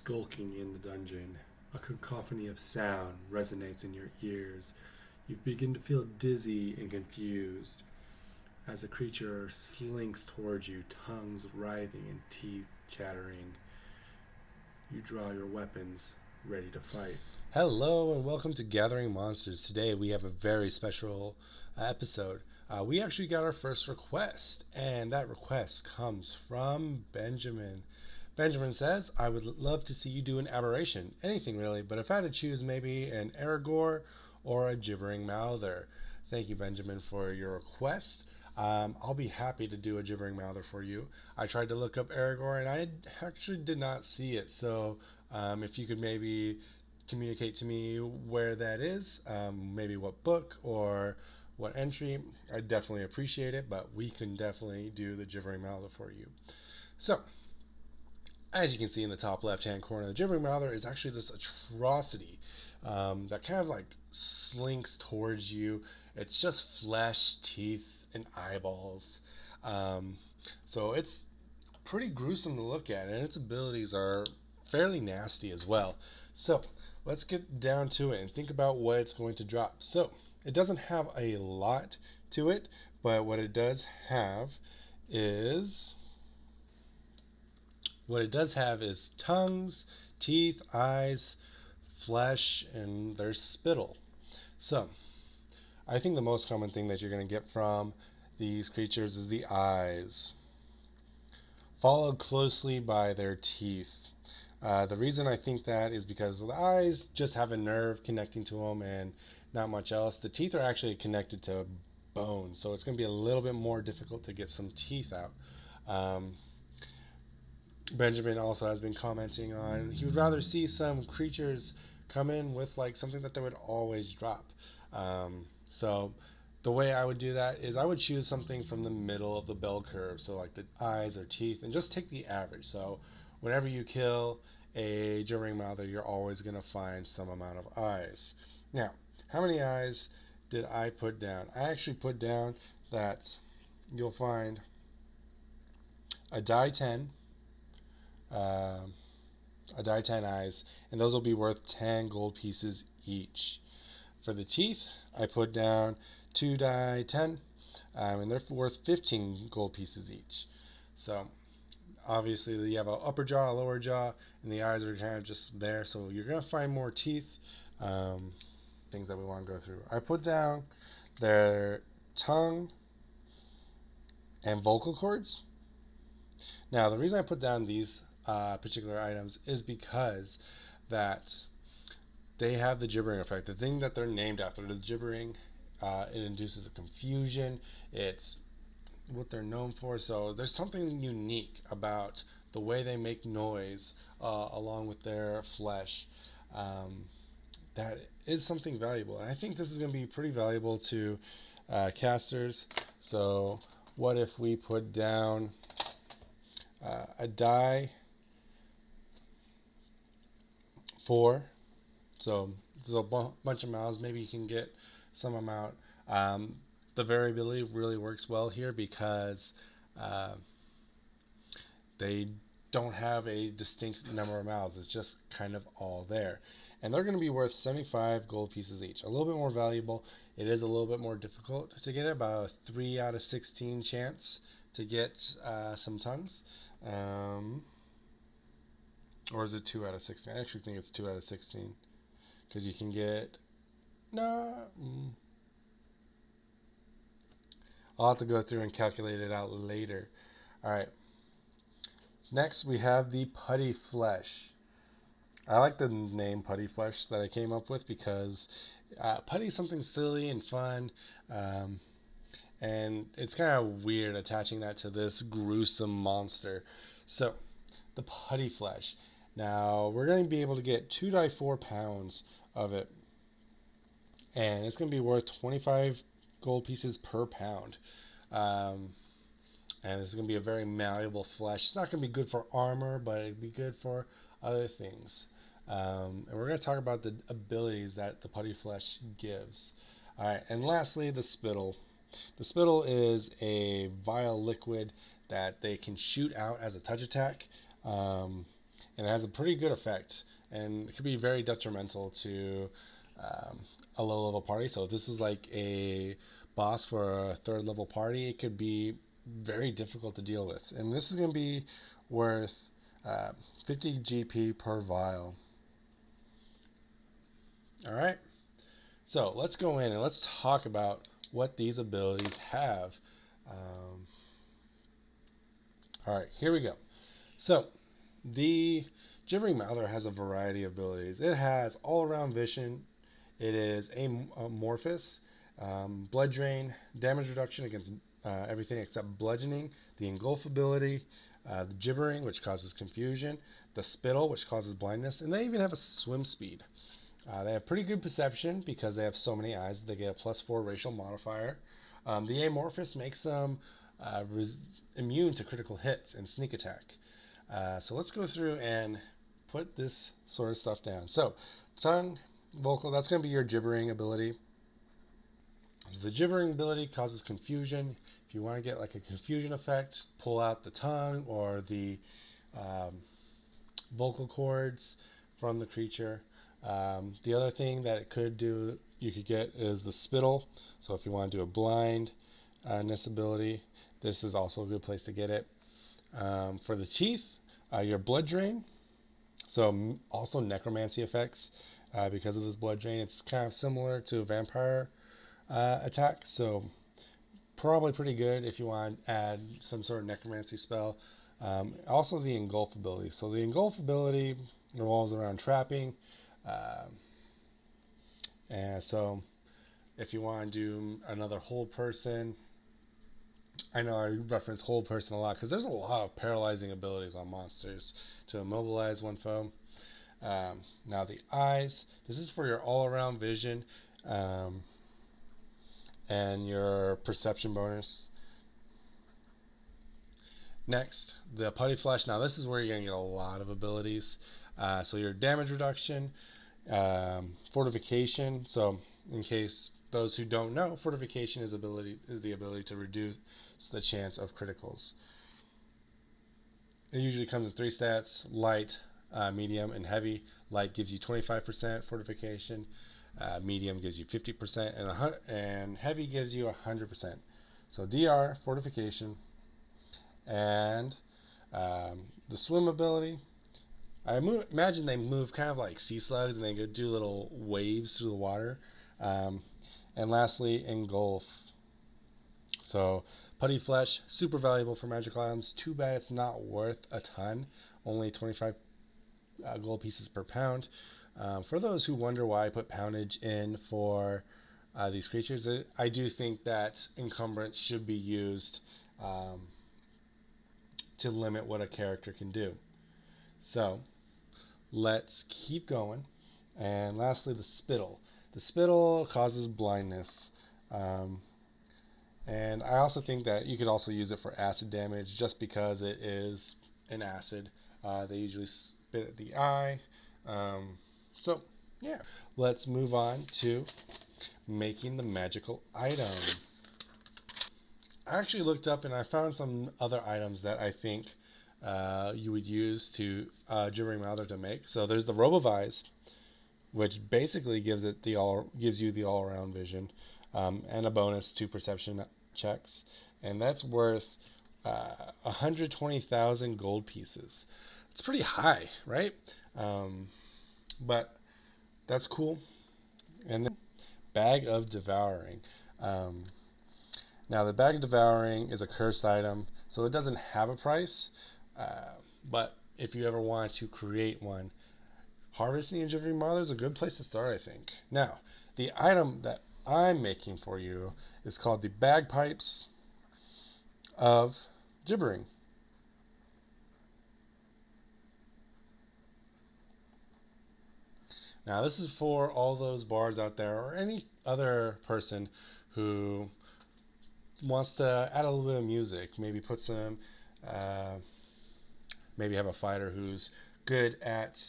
skulking in the dungeon. A cacophony of sound resonates in your ears. You begin to feel dizzy and confused as the creature slinks towards you, tongues writhing and teeth chattering. You draw your weapons, ready to fight. Hello and welcome to Gathering Monsters. Today we have a very special episode. We actually got our first request, and that request comes from Benjamin. Benjamin says, I would love to see you do an aberration, anything really, but if I had to choose, maybe an Aragorn or a Gibbering Mouther. Thank you, Benjamin, for your request. I'll be happy to do a Gibbering Mouther for you. I tried to look up Aragorn and I actually did not see it, so if you could maybe communicate to me where that is, maybe what book or what entry, I definitely appreciate it, but we can definitely do the Gibbering Mouther for you. So, as you can see in the top left-hand corner, the Gibbering Mouther is actually this atrocity that kind of like slinks towards you. It's just flesh, teeth, and eyeballs. So it's pretty gruesome to look at, and its abilities are fairly nasty as well. So let's get down to it and think about what it's going to drop. So it doesn't have a lot to it, but what it does have is tongues, teeth, eyes, flesh, and there's spittle. So I think the most common thing that you're going to get from these creatures is the eyes, followed closely by their teeth. The reason I think that is because the eyes just have a nerve connecting to them and not much else. The teeth are actually connected to bone, so it's going to be a little bit more difficult to get some teeth out. Benjamin also has been commenting on he would rather see some creatures come in with like something that they would always drop. So the way I would do that is I would choose something from the middle of the bell curve, so like the eyes or teeth, and just take the average. So whenever you kill a Gibbering Mouther, you're always going to find some amount of eyes. Now, how many eyes did I put down? I actually put down that you'll find a die 10, uh, a die 10 eyes, and those will be worth 10 gold pieces each. For the teeth, I put down 2 die 10, and they're worth 15 gold pieces each. So obviously you have an upper jaw, a lower jaw, and the eyes are kind of just there, so you're going to find more teeth. Things that we want to go through. I put down their tongue and vocal cords. Now, the reason I put down these particular items is because that they have the gibbering effect. The thing that they're named after, the gibbering, it induces a confusion. It's what they're known for. So there's something unique about the way they make noise along with their flesh. That is something valuable. And I think this is going to be pretty valuable to casters. So what if we put down a die 4? So there's a bunch of mouths. Maybe you can get some amount. The variability really works well here because they don't have a distinct number of mouths. It's just kind of all there. And they're going to be worth 75 gold pieces each. A little bit more valuable. It is a little bit more difficult to get it, about a 3 out of 16 chance to get some tongues. Or is it 2 out of 16? I actually think it's 2 out of 16. Because you can get... No. I'll have to go through and calculate it out later. Alright. Next, we have the putty flesh. I like the name putty flesh that I came up with because putty is something silly and fun. And it's kind of weird attaching that to this gruesome monster. So, the putty flesh. Now, we're going to be able to get 2 die 4 pounds of it. And it's going to be worth 25 gold pieces per pound. And it's going to be a very malleable flesh. It's not going to be good for armor, but it'd be good for other things. And we're going to talk about the abilities that the putty flesh gives. Alright, and lastly, the spittle. The spittle is a vile liquid that they can shoot out as a touch attack. and it has a pretty good effect, and it could be very detrimental to a low level party. So if this was like a boss for a third level party, it could be very difficult to deal with. And this is going to be worth 50 GP per vial. All right, so let's go in and let's talk about what these abilities have. All right, here we go. So the Gibbering Mouther has a variety of abilities. It has all-around vision. It is amorphous, blood drain, damage reduction against everything except bludgeoning, the engulf ability, the gibbering, which causes confusion, the spittle, which causes blindness, and they even have a swim speed. They have pretty good perception because they have so many eyes. They get a +4 racial modifier. The amorphous makes them immune to critical hits and sneak attack. So let's go through and put this sort of stuff down. So tongue, vocal, that's going to be your gibbering ability. So the gibbering ability causes confusion. If you want to get like a confusion effect, pull out the tongue or the vocal cords from the creature. The other thing that it could do, you could get, is the spittle. So if you want to do a blindness ability, this is also a good place to get it. For the teeth, your blood drain. So also necromancy effects because of this blood drain. It's kind of similar to vampire attack. So probably pretty good if you want to add some sort of necromancy spell. Also the engulf ability. So the engulf ability revolves around trapping. And so if you want to do another hold person, I know I reference hold person a lot because there's a lot of paralyzing abilities on monsters to immobilize one foe. Now the eyes, this is for your all-around vision and your perception bonus. Next, the putty flesh. Now this is where you're going to get a lot of abilities. So your damage reduction, fortification. So in case those who don't know, fortification is the ability to reduce the chance of criticals. It usually comes in 3 stats: light, medium, and heavy. Light gives you 25% fortification, medium gives you 50%, and heavy gives you 100%. So DR, fortification, and the swim ability. I imagine they move kind of like sea slugs and they go do little waves through the water. And lastly, engulf. So putty flesh, super valuable for magical items. Too bad it's not worth a ton. Only 25 gold pieces per pound. For those who wonder why I put poundage in for these creatures, I do think that encumbrance should be used to limit what a character can do. So let's keep going. And lastly, the spittle. The spittle causes blindness. And I also think that you could also use it for acid damage just because it is an acid. They usually spit at the eye. So, yeah. Let's move on to making the magical item. I actually looked up and I found some other items that I think you would use to Gibbering Mouther to make. So there's the Robe of Eyes, which basically gives you the all-around vision and a bonus to perception checks, and that's worth 120,000 gold pieces. It's pretty high, right? But that's cool. And then Bag of Devouring. Now the Bag of Devouring is a cursed item, so it doesn't have a price, but if you ever want to create one, harvesting and Gibbering Mouther is a good place to start, I think. Now, the item that I'm making for you is called the Bagpipes of Gibbering. Now, this is for all those bards out there or any other person who wants to add a little bit of music, maybe put some, maybe have a fighter who's good at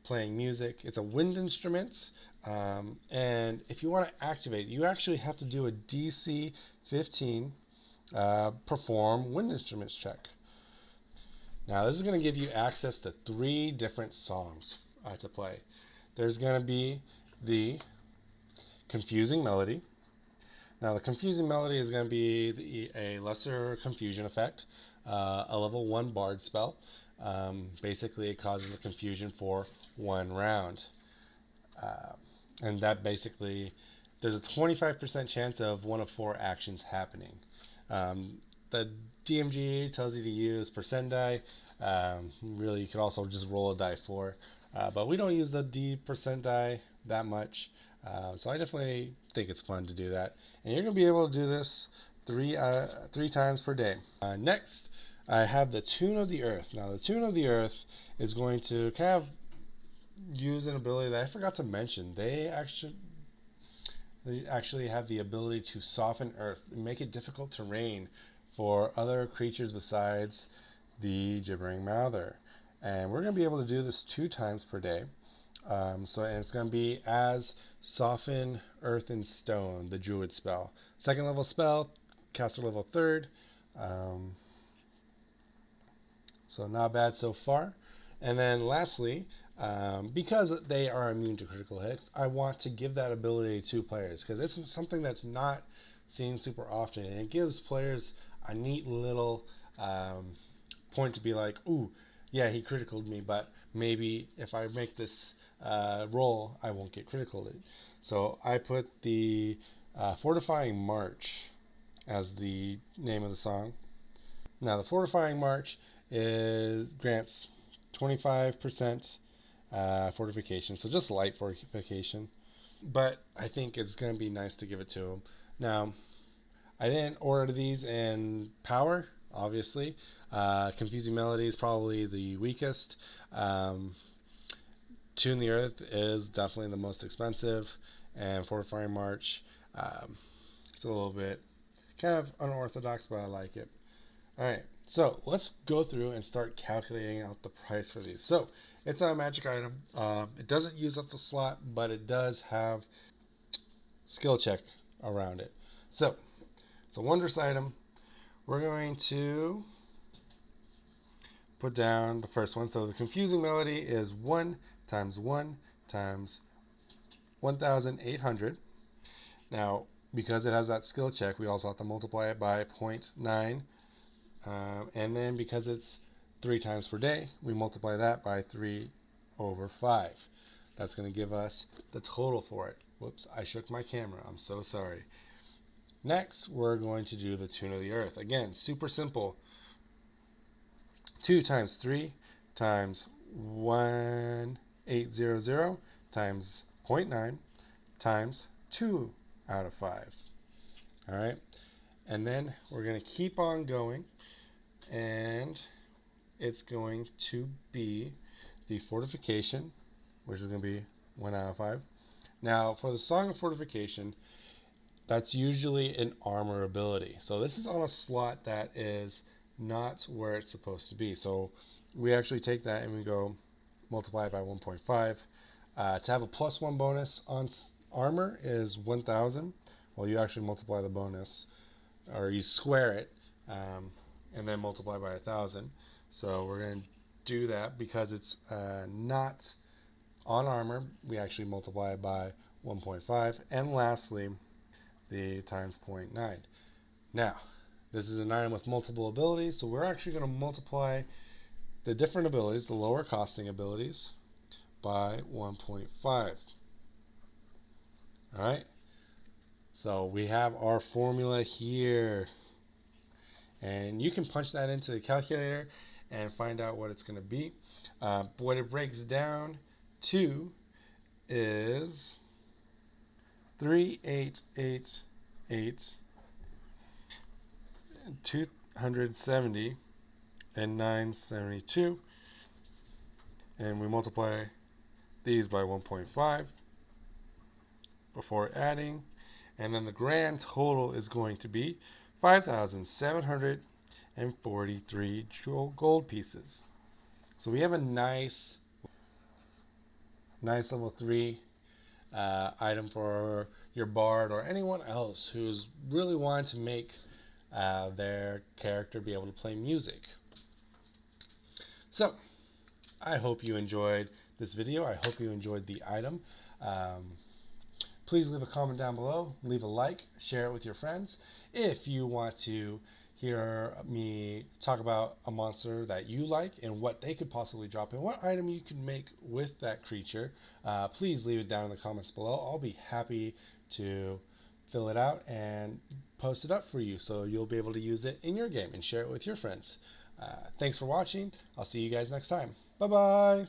playing music. It's a wind instrument, and if you want to activate it, you actually have to do a DC 15 perform wind instruments check. Now this is going to give you access to 3 different songs to play. There's going to be the confusing melody. Now the confusing melody is going to be a lesser confusion effect, a level 1 bard spell. Basically it causes a confusion for 1 round. And that basically, there's a 25% chance of 1 of 4 actions happening. The DMG tells you to use percent die. Really, you could also just roll a die 4. But we don't use the D% die that much. So I definitely think it's fun to do that. And you're going to be able to do this 3 times per day. Next, I have the Tune of the Earth. Now, the Tune of the Earth is going to kind of use an ability that I forgot to mention. They actually have the ability to soften Earth and make it difficult terrain for other creatures besides the Gibbering Mouther. And we're going to be able to do this 2 times per day. And it's going to be as Soften Earth and Stone, the Druid spell. 2nd level spell, caster level 3rd. So not bad so far. And then lastly, because they are immune to critical hits, I want to give that ability to players because it's something that's not seen super often, and it gives players a neat little point to be like, ooh, yeah, he criticaled me, but maybe if I make this roll, I won't get criticaled. So I put the Fortifying March as the name of the song. Now the Fortifying March grants 25% fortification, so just light fortification. But I think it's going to be nice to give it to him. Now, I didn't order these in power, obviously. Confusing Melody is probably the weakest. Tune the Earth is definitely the most expensive, and Fortifying March, it's a little bit kind of unorthodox, but I like it. All right, so let's go through and start calculating out the price for these. So it's a magic item. It doesn't use up the slot, but it does have skill check around it. So it's a wondrous item. We're going to put down the first one. So the Confusing Melody is 1 times 1 times 1,800. Now, because it has that skill check, we also have to multiply it by 0.9. And then because it's 3 times per day, we multiply that by 3/5. That's going to give us the total for it. Whoops, I shook my camera. I'm so sorry. Next, we're going to do the Tune of the Earth. Again, super simple. 2 times 3 times 1,800 times 0.9 times 2 out of 5. All right. And then we're going to keep on going. And it's going to be the Fortification, which is going to be 1 out of 5. Now, for the Song of Fortification, that's usually an armor ability. So this is on a slot that is not where it's supposed to be. So we actually take that and we go multiply it by 1.5. To have a +1 bonus on armor is 1,000. Well, you actually multiply the bonus, or you square it, and then multiply by 1,000. So we're going to do that because it's not on armor. We actually multiply it by 1.5. And lastly, the times 0.9. Now, this is an item with multiple abilities, so we're actually going to multiply the different abilities, the lower costing abilities, by 1.5. All right. So we have our formula here. And you can punch that into the calculator and find out what it's going to be. What it breaks down to is 3,888, 270, and 972. And we multiply these by 1.5 before adding. And then the grand total is going to be 5,743 gold pieces. So we have a nice level 3 item for your bard or anyone else who's really wanting to make their character be able to play music. So I hope you enjoyed this video. I hope you enjoyed the item. Please leave a comment down below, leave a like, share it with your friends. If you want to hear me talk about a monster that you like and what they could possibly drop and what item you can make with that creature, please leave it down in the comments below. I'll be happy to fill it out and post it up for you so you'll be able to use it in your game and share it with your friends. Thanks for watching. I'll see you guys next time. Bye-bye.